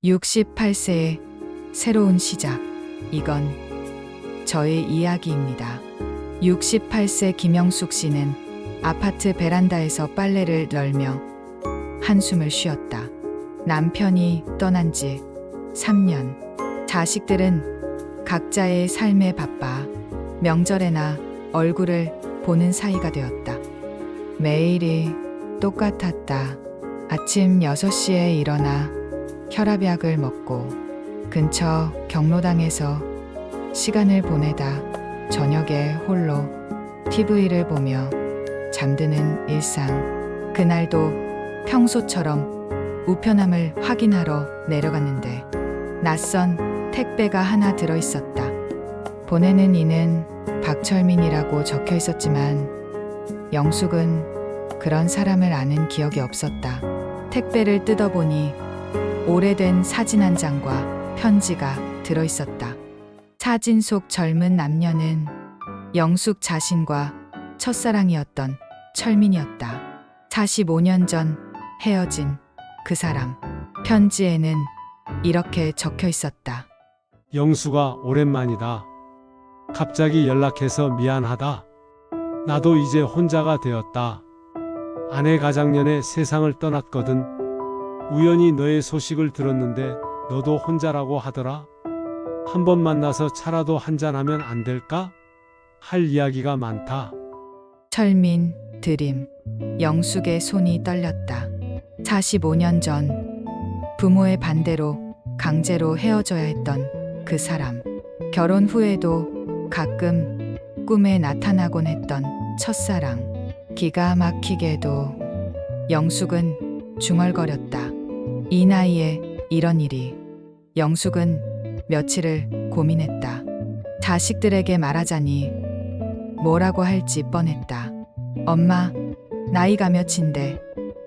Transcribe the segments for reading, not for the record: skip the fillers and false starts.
68세의 새로운 시작. 이건 저의 이야기입니다. 68세 김영숙 씨는 아파트 베란다에서 빨래를 널며 한숨을 쉬었다. 남편이 떠난 지 3년. 자식들은 각자의 삶에 바빠 명절에나 얼굴을 보는 사이가 되었다. 매일이 똑같았다. 아침 6시에 일어나 혈압약을 먹고 근처 경로당에서 시간을 보내다 저녁에 홀로 TV를 보며 잠드는 일상. 그날도 평소처럼 우편함을 확인하러 내려갔는데 낯선 택배가 하나 들어있었다. 보내는 이는 박철민이라고 적혀 있었지만 영숙은 그런 사람을 아는 기억이 없었다. 택배를 뜯어보니 오래된 사진 한 장과 편지가 들어있었다. 사진 속 젊은 남녀는 영숙 자신과 첫사랑이었던 철민이었다. 45년 전 헤어진 그 사람. 편지에는 이렇게 적혀 있었다. 영수가 오랜만이다. 갑자기 연락해서 미안하다. 나도 이제 혼자가 되었다. 아내 가장년에 세상을 떠났거든. 우연히 너의 소식을 들었는데 너도 혼자라고 하더라. 한번 만나서 차라도 한잔하면 안 될까? 할 이야기가 많다. 철민, 드림, 영숙의 손이 떨렸다. 45년 전 부모의 반대로 강제로 헤어져야 했던 그 사람. 결혼 후에도 가끔 꿈에 나타나곤 했던 첫사랑. 기가 막히게도 영숙은 중얼거렸다. 이 나이에 이런 일이. 영숙은 며칠을 고민했다. 자식들에게 말하자니 뭐라고 할지 뻔했다. 엄마, 나이가 몇인데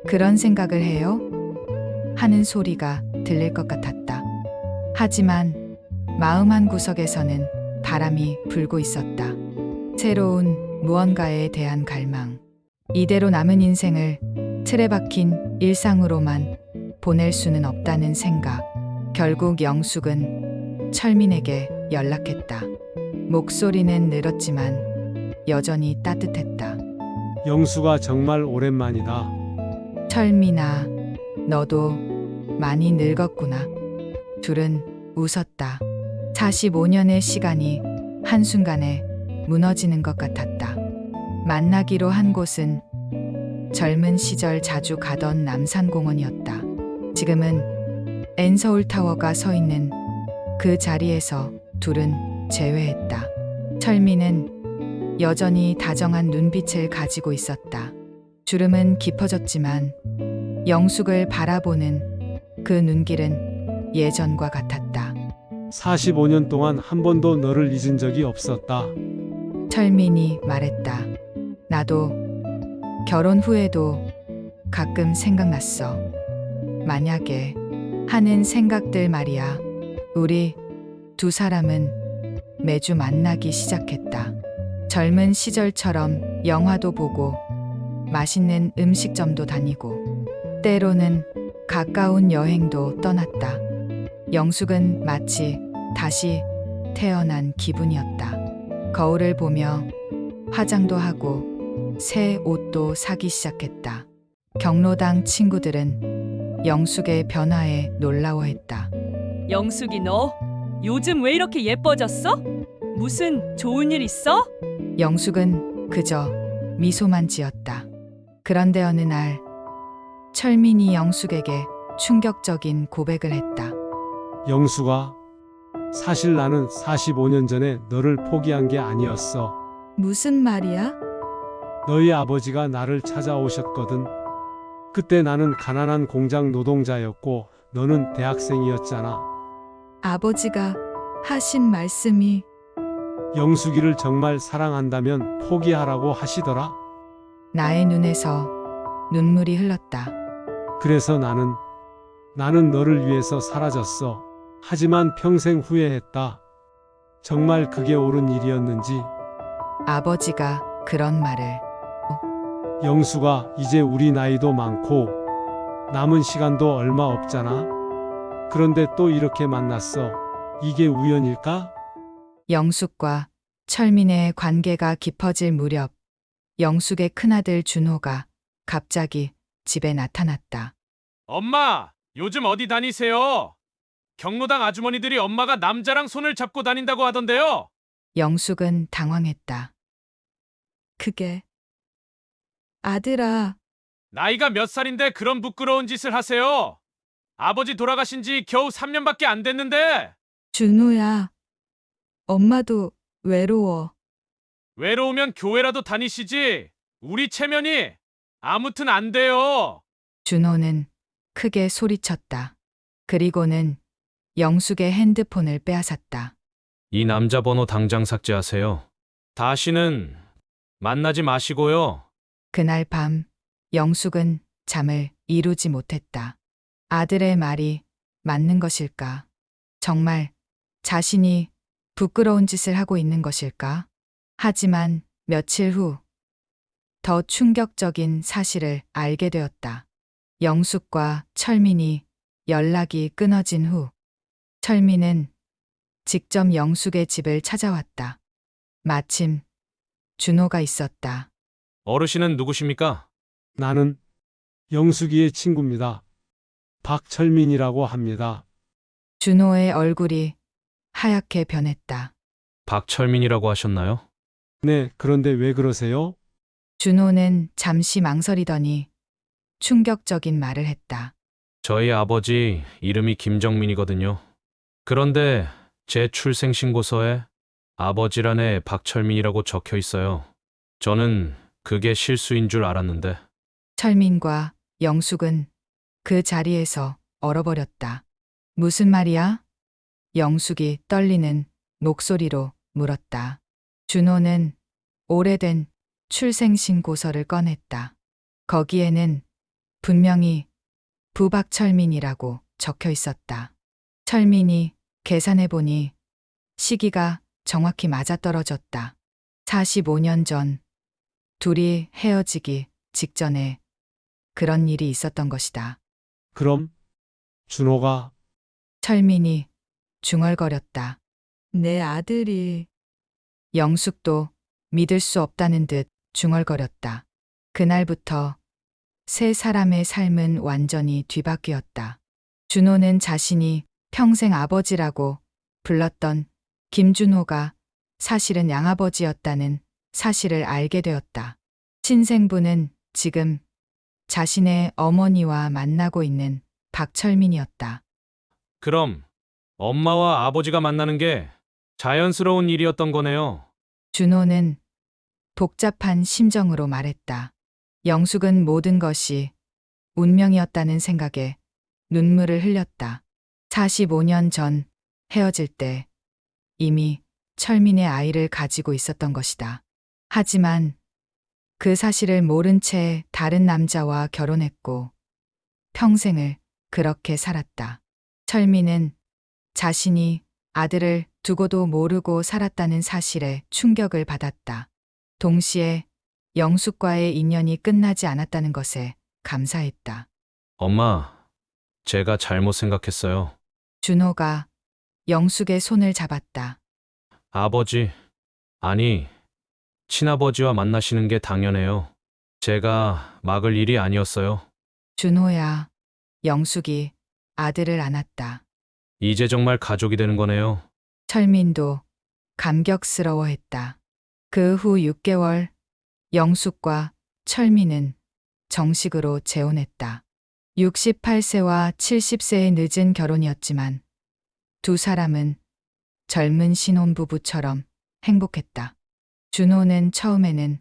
그런 생각을 해요? 하는 소리가 들릴 것 같았다. 하지만 마음 한구석에서는 바람이 불고 있었다. 새로운 무언가에 대한 갈망. 이대로 남은 인생을 틀에 박힌 일상으로만 보낼 수는 없다는 생각. 결국 영숙은 철민에게 연락했다. 목소리는 늘었지만 여전히 따뜻했다. 영수가 정말 오랜만이다. 철민아, 너도 많이 늙었구나. 둘은 웃었다. 45년의 시간이 한순간에 무너지는 것 같았다. 만나기로 한 곳은 젊은 시절 자주 가던 남산공원이었다. 지금은 엔서울타워가 서 있는 그 자리에서 둘은 재회했다. 철민은 여전히 다정한 눈빛을 가지고 있었다. 주름은 깊어졌지만 영숙을 바라보는 그 눈길은 예전과 같았다. 45년 동안 한 번도 너를 잊은 적이 없었다. 철민이 말했다. 나도 결혼 후에도 가끔 생각났어. 만약에 하는 생각들 말이야. 우리 두 사람은 매주 만나기 시작했다. 젊은 시절처럼 영화도 보고 맛있는 음식점도 다니고 때로는 가까운 여행도 떠났다. 영숙은 마치 다시 태어난 기분이었다. 거울을 보며 화장도 하고 새 옷도 사기 시작했다. 경로당 친구들은 영숙의 변화에 놀라워했다. 영숙이 너 요즘 왜 이렇게 예뻐졌어? 무슨 좋은 일 있어? 영숙은 그저 미소만 지었다. 그런데 어느 날 철민이 영숙에게 충격적인 고백을 했다. 영수가, 사실 나는 45년 전에 너를 포기한 게 아니었어. 무슨 말이야? 너희 아버지가 나를 찾아오셨거든. 그때 나는 가난한 공장 노동자였고 너는 대학생이었잖아. 아버지가 하신 말씀이 영숙이를 정말 사랑한다면 포기하라고 하시더라. 나의 눈에서 눈물이 흘렀다. 그래서 나는 너를 위해서 사라졌어. 하지만 평생 후회했다. 정말 그게 옳은 일이었는지. 아버지가 그런 말을. 영수가, 이제 우리 나이도 많고 남은 시간도 얼마 없잖아. 그런데 또 이렇게 만났어. 이게 우연일까? 영숙과 철민의 관계가 깊어질 무렵 영숙의 큰아들 준호가 갑자기 집에 나타났다. 엄마, 요즘 어디 다니세요? 경로당 아주머니들이 엄마가 남자랑 손을 잡고 다닌다고 하던데요. 영숙은 당황했다. 그게 아들아, 나이가 몇 살인데 그런 부끄러운 짓을 하세요? 아버지 돌아가신 지 겨우 3년밖에 안 됐는데 준호야. 엄마도 외로워. 외로우면 교회라도 다니시지. 우리 체면이 아무튼 안 돼요. 준호는 크게 소리쳤다. 그리고는 영숙의 핸드폰을 빼앗았다. 이 남자 번호 당장 삭제하세요. 다시는 만나지 마시고요. 그날 밤 영숙은 잠을 이루지 못했다. 아들의 말이 맞는 것일까? 정말 자신이 부끄러운 짓을 하고 있는 것일까? 하지만 며칠 후 더 충격적인 사실을 알게 되었다. 영숙과 철민이 연락이 끊어진 후 철민은 직접 영숙의 집을 찾아왔다. 마침 준호가 있었다. 어르신은 누구십니까? 나는 영숙이의 친구입니다. 박철민이라고 합니다. 준호의 얼굴이 하얗게 변했다. 박철민이라고 하셨나요? 네, 그런데 왜 그러세요? 준호는 잠시 망설이더니 충격적인 말을 했다. 저희 아버지 이름이 김정민이거든요. 그런데 제 출생신고서에 아버지란에 박철민이라고 적혀 있어요. 저는 그게 실수인 줄 알았는데. 철민과 영숙은 그 자리에서 얼어버렸다. 무슨 말이야? 영숙이 떨리는 목소리로 물었다. 준호는 오래된 출생신고서를 꺼냈다. 거기에는 분명히 부박철민이라고 적혀 있었다. 철민이 계산해보니 시기가 정확히 맞아떨어졌다. 45년 전 둘이 헤어지기 직전에 그런 일이 있었던 것이다. 그럼 준호가 철민이 중얼거렸다. 내 아들이. 영숙도 믿을 수 없다는 듯 중얼거렸다. 그날부터 세 사람의 삶은 완전히 뒤바뀌었다. 준호는 자신이 평생 아버지라고 불렀던 김준호가 사실은 양아버지였다는 사실을 알게 되었다. 친생부는 지금 자신의 어머니와 만나고 있는 박철민이었다. 그럼 엄마와 아버지가 만나는 게 자연스러운 일이었던 거네요. 준호는 복잡한 심정으로 말했다. 영숙은 모든 것이 운명이었다는 생각에 눈물을 흘렸다. 45년 전 헤어질 때 이미 철민의 아이를 가지고 있었던 것이다. 하지만 그 사실을 모른 채 다른 남자와 결혼했고 평생을 그렇게 살았다. 철민은 자신이 아들을 두고도 모르고 살았다는 사실에 충격을 받았다. 동시에 영숙과의 인연이 끝나지 않았다는 것에 감사했다. 엄마, 제가 잘못 생각했어요. 준호가 영숙의 손을 잡았다. 아버지, 아니, 친아버지와 만나시는 게 당연해요. 제가 막을 일이 아니었어요. 준호야. 영숙이 아들을 안았다. 이제 정말 가족이 되는 거네요. 철민도 감격스러워했다. 그 후 6개월 영숙과 철민은 정식으로 재혼했다. 68세와 70세의 늦은 결혼이었지만 두 사람은 젊은 신혼부부처럼 행복했다. 준호는 처음에는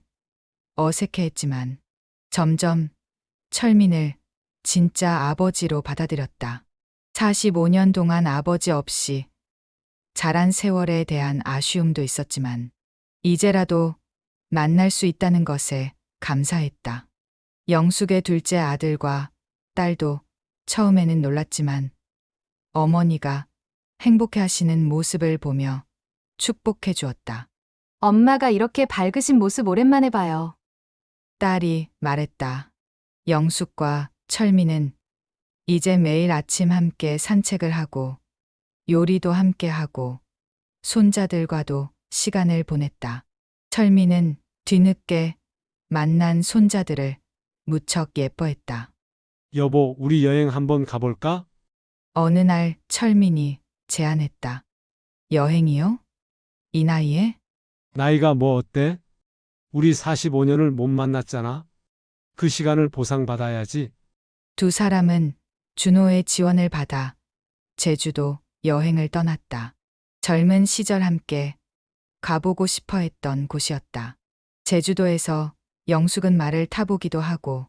어색해했지만 점점 철민을 진짜 아버지로 받아들였다. 45년 동안 아버지 없이 자란 세월에 대한 아쉬움도 있었지만 이제라도 만날 수 있다는 것에 감사했다. 영숙의 둘째 아들과 딸도 처음에는 놀랐지만 어머니가 행복해 하시는 모습을 보며 축복해 주었다. 엄마가 이렇게 밝으신 모습 오랜만에 봐요. 딸이 말했다. 영숙과 철민은 이제 매일 아침 함께 산책을 하고 요리도 함께 하고 손자들과도 시간을 보냈다. 철민은 뒤늦게 만난 손자들을 무척 예뻐했다. 여보, 우리 여행 한번 가볼까? 어느 날 철민이 제안했다. 여행이요? 이 나이에? 나이가 뭐 어때? 우리 45년을 못 만났잖아. 그 시간을 보상받아야지. 두 사람은 준호의 지원을 받아 제주도 여행을 떠났다. 젊은 시절 함께 가보고 싶어 했던 곳이었다. 제주도에서 영숙은 말을 타보기도 하고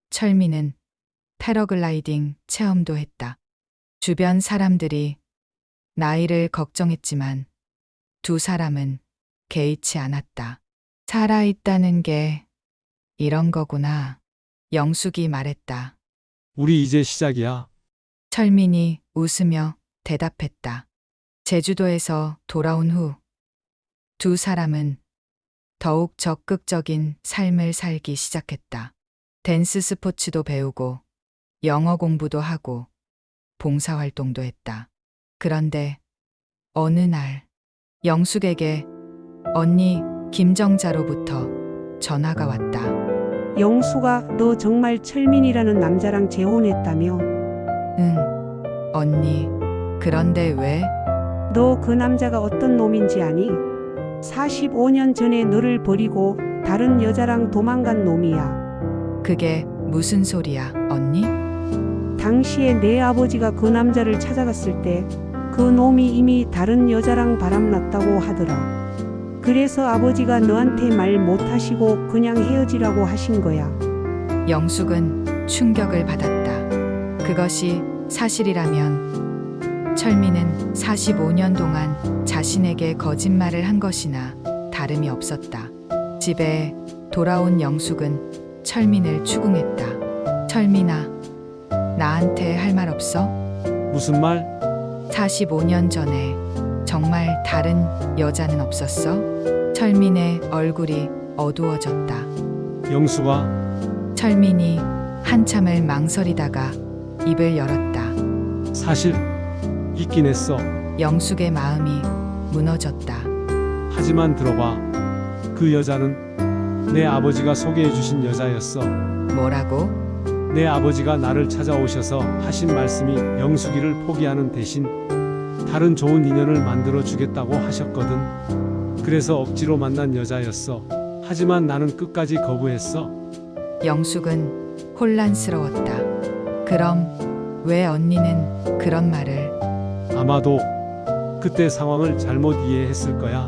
철민은 패러글라이딩 체험도 했다. 주변 사람들이 나이를 걱정했지만 두 사람은 개의치 않았다. 살아있다는 게 이런 거구나. 영숙이 말했다. 우리 이제 시작이야. 철민이 웃으며 대답했다. 제주도에서 돌아온 후 두 사람은 더욱 적극적인 삶을 살기 시작했다. 댄스 스포츠도 배우고 영어 공부도 하고 봉사활동도 했다. 그런데 어느 날 영숙에게 언니 김정자로부터 전화가 왔다. 영수가 너 정말 철민이라는 남자랑 재혼했다며? 응, 언니. 그런데 왜? 너 그 남자가 어떤 놈인지 아니? 45년 전에 너를 버리고 다른 여자랑 도망간 놈이야. 그게 무슨 소리야, 언니? 당시에 내 아버지가 그 남자를 찾아갔을 때 그 놈이 이미 다른 여자랑 바람났다고 하더라. 그래서 아버지가 너한테 말 못하시고 그냥 헤어지라고 하신 거야. 영숙은 충격을 받았다. 그것이 사실이라면 철민은 45년 동안 자신에게 거짓말을 한 것이나 다름이 없었다. 집에 돌아온 영숙은 철민을 추궁했다. 철민아, 나한테 할 말 없어? 무슨 말? 45년 전에 정말 다른 여자는 없었어? 철민의 얼굴이 어두워졌다. 영수가 철민이 한참을 망설이다가 입을 열었다. 사실 있긴 했어. 영숙의 마음이 무너졌다. 하지만 들어봐. 그 여자는 내 아버지가 소개해 주신 여자였어. 뭐라고? 내 아버지가 나를 찾아오셔서 하신 말씀이 영숙이를 포기하는 대신 다른 좋은 인연을 만들어 주겠다고 하셨거든. 그래서 억지로 만난 여자였어. 하지만 나는 끝까지 거부했어. 영숙은 혼란스러웠다. 그럼 왜 언니는 그런 말을? 아마도 그때 상황을 잘못 이해했을 거야.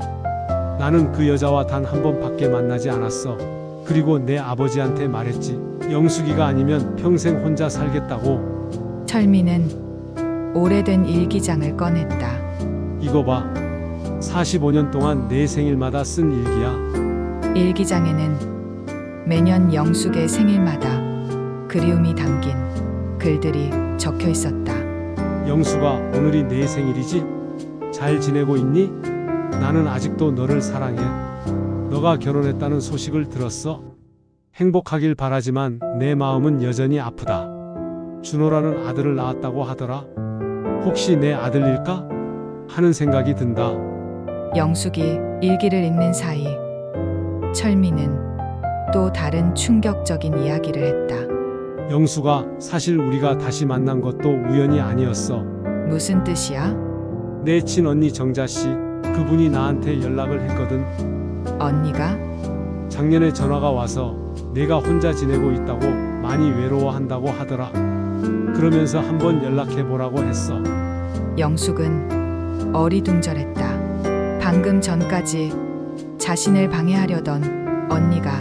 나는 그 여자와 단 한 번밖에 만나지 않았어. 그리고 내 아버지한테 말했지. 영숙이가 아니면 평생 혼자 살겠다고. 철민은 오래된 일기장을 꺼냈다. 이거 봐. 45년 동안 내 생일마다 쓴 일기야. 일기장에는 매년 영숙의 생일마다 그리움이 담긴 글들이 적혀 있었다. 영숙아, 오늘이 내 생일이지? 잘 지내고 있니? 나는 아직도 너를 사랑해. 너가 결혼했다는 소식을 들었어. 행복하길 바라지만 내 마음은 여전히 아프다. 준호라는 아들을 낳았다고 하더라. 혹시 내 아들일까? 하는 생각이 든다. 영숙이 일기를 읽는 사이 철민은 또 다른 충격적인 이야기를 했다. 영숙아, 사실 우리가 다시 만난 것도 우연이 아니었어. 무슨 뜻이야? 내 친언니 정자씨, 그분이 나한테 연락을 했거든. 언니가? 작년에 전화가 와서 내가 혼자 지내고 있다고 많이 외로워한다고 하더라. 그러면서 한번 연락해보라고 했어. 영숙은 어리둥절했다. 방금 전까지 자신을 방해하려던 언니가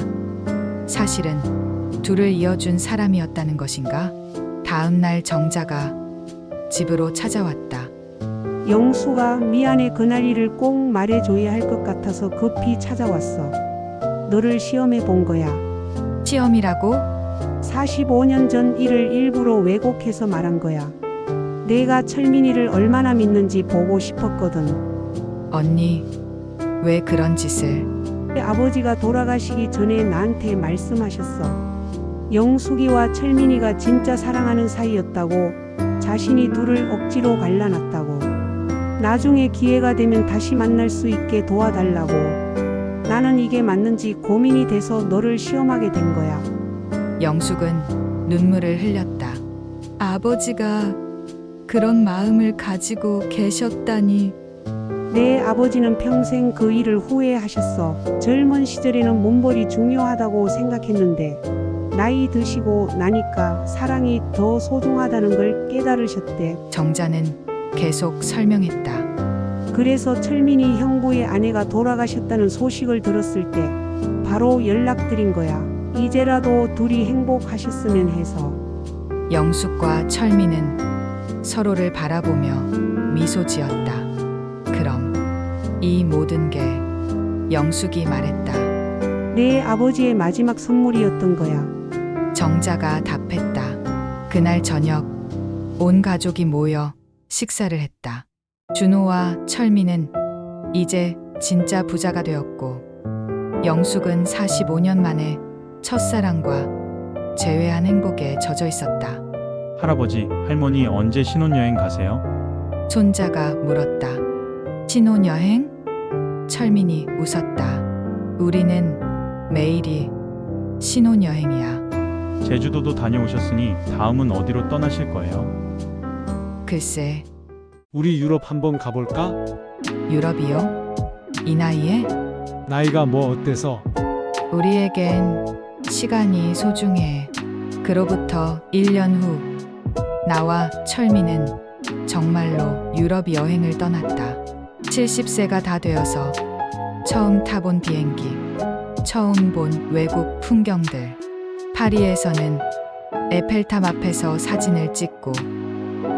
사실은 둘을 이어준 사람이었다는 것인가? 다음 날 정자가 집으로 찾아왔다. 영수가 미안해. 그날 일을 꼭 말해줘야 할 것 같아서 급히 찾아왔어. 너를 시험해 본 거야. 시험이라고? 45년 전 일을 일부러 왜곡해서 말한 거야. 내가 철민이를 얼마나 믿는지 보고 싶었거든. 언니, 왜 그런 짓을? 아버지가 돌아가시기 전에 나한테 말씀하셨어. 영숙이와 철민이가 진짜 사랑하는 사이였다고, 자신이 둘을 억지로 갈라놨다고, 나중에 기회가 되면 다시 만날 수 있게 도와달라고. 나는 이게 맞는지 고민이 돼서 너를 시험하게 된 거야. 영숙은 눈물을 흘렸다. 아버지가 그런 마음을 가지고 계셨다니. 내 아버지는 평생 그 일을 후회하셨어. 젊은 시절에는 몸벌이 중요하다고 생각했는데 나이 드시고 나니까 사랑이 더 소중하다는 걸 깨달으셨대. 정자는 계속 설명했다. 그래서 철민이 형부의 아내가 돌아가셨다는 소식을 들었을 때 바로 연락드린 거야. 이제라도 둘이 행복하셨으면 해서. 영숙과 철민은 서로를 바라보며 미소 지었다. 그럼 이 모든 게 영숙이 말했다. 내 아버지의 마지막 선물이었던 거야. 정자가 답했다. 그날 저녁 온 가족이 모여 식사를 했다. 준호와 철민은 이제 진짜 부자가 되었고, 영숙은 45년 만에 첫사랑과 재회한 행복에 젖어 있었다. 할아버지, 할머니 언제 신혼여행 가세요? 손자가 물었다. 신혼여행? 철민이 웃었다. 우리는 매일이 신혼여행이야. 제주도도 다녀오셨으니 다음은 어디로 떠나실 거예요? 글쎄, 우리 유럽 한번 가볼까? 유럽이요? 이 나이에? 나이가 뭐 어때서? 우리에겐 시간이 소중해. 그로부터 1년 후 나와 철민은 정말로 유럽 여행을 떠났다. 70세가 다 되어서 처음 타본 비행기, 처음 본 외국 풍경들. 파리에서는 에펠탑 앞에서 사진을 찍고,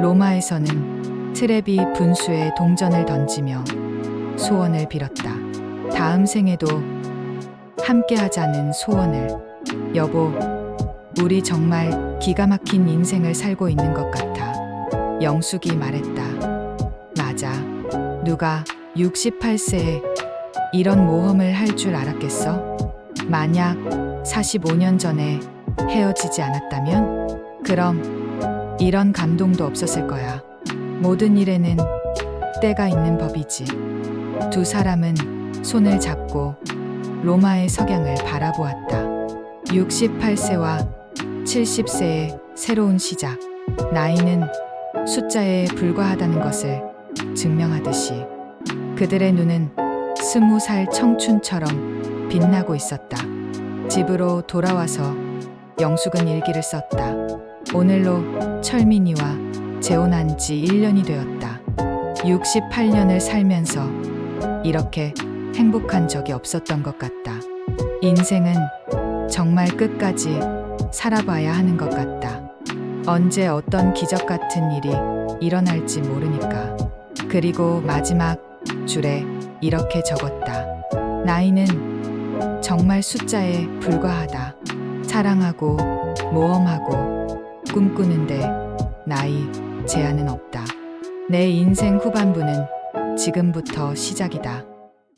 로마에서는 트레비 분수에 동전을 던지며 소원을 빌었다. 다음 생에도 함께 하자는 소원을. 여보, 우리 정말 기가 막힌 인생을 살고 있는 것 같아. 영숙이 말했다. 맞아. 누가 68세에 이런 모험을 할 줄 알았겠어? 만약 45년 전에 헤어지지 않았다면? 그럼 이런 감동도 없었을 거야. 모든 일에는 때가 있는 법이지. 두 사람은 손을 잡고 로마의 석양을 바라보았다. 68세와 70세의 새로운 시작. 나이는 숫자에 불과하다는 것을 증명하듯이 그들의 눈은 20살 청춘처럼 빛나고 있었다. 집으로 돌아와서 영숙은 일기를 썼다. 오늘로 철민이와 재혼한 지 1년이 되었다. 68년을 살면서 이렇게 행복한 적이 없었던 것 같다. 인생은 정말 끝까지 살아봐야 하는 것 같다. 언제 어떤 기적 같은 일이 일어날지 모르니까. 그리고 마지막 줄에 이렇게 적었다. 나이는 정말 숫자에 불과하다. 사랑하고 모험하고 꿈꾸는데 나이 제한은 없다. 내 인생 후반부는 지금부터 시작이다.